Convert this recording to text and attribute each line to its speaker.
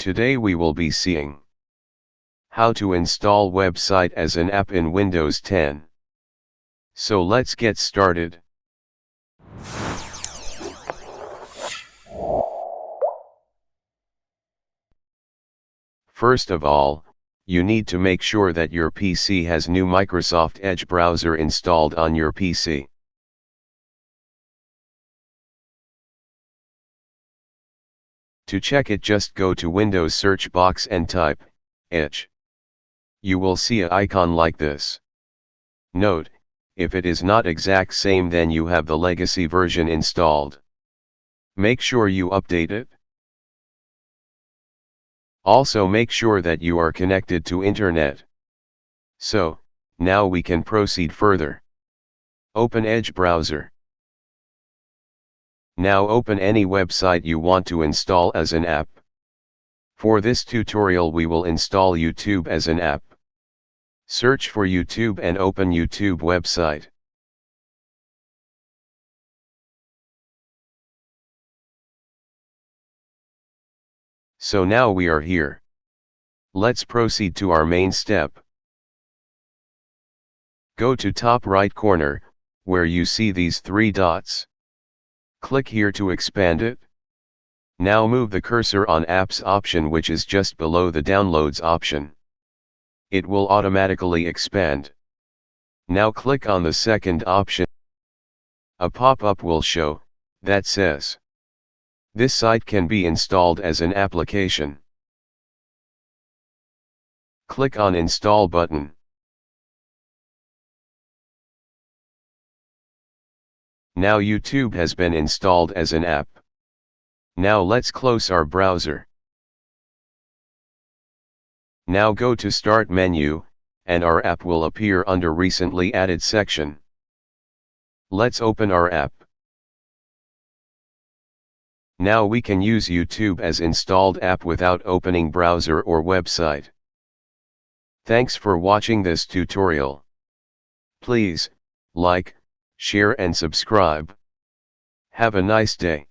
Speaker 1: Today we will be seeing how to install website as an app in Windows 10. So let's get started. First of all, you need to make sure that your PC has new Microsoft Edge browser installed on your PC. To check it, just go to Windows search box and type Edge. You will see an icon like this. Note, if it is not exact same, then you have the legacy version installed. Make sure you update it. Also make sure that you are connected to internet. So, now we can proceed further. Open Edge browser. Now open any website you want to install as an app. For this tutorial we will install YouTube as an app. Search for YouTube and open YouTube website. So now we are here. Let's proceed to our main step. Go to top right corner, where you see these three dots. Click here to expand it. Now move the cursor on Apps option, which is just below the Downloads option. It will automatically expand. Now click on the second option. A pop-up will show that says, "This site can be installed as an application." Click on Install button. Now YouTube has been installed as an app. Now let's close our browser. Now go to Start menu, and our app will appear under Recently Added section. Let's open our app. Now we can use YouTube as installed app without opening browser or website. Thanks for watching this tutorial. Please like, share and subscribe. Have a nice day.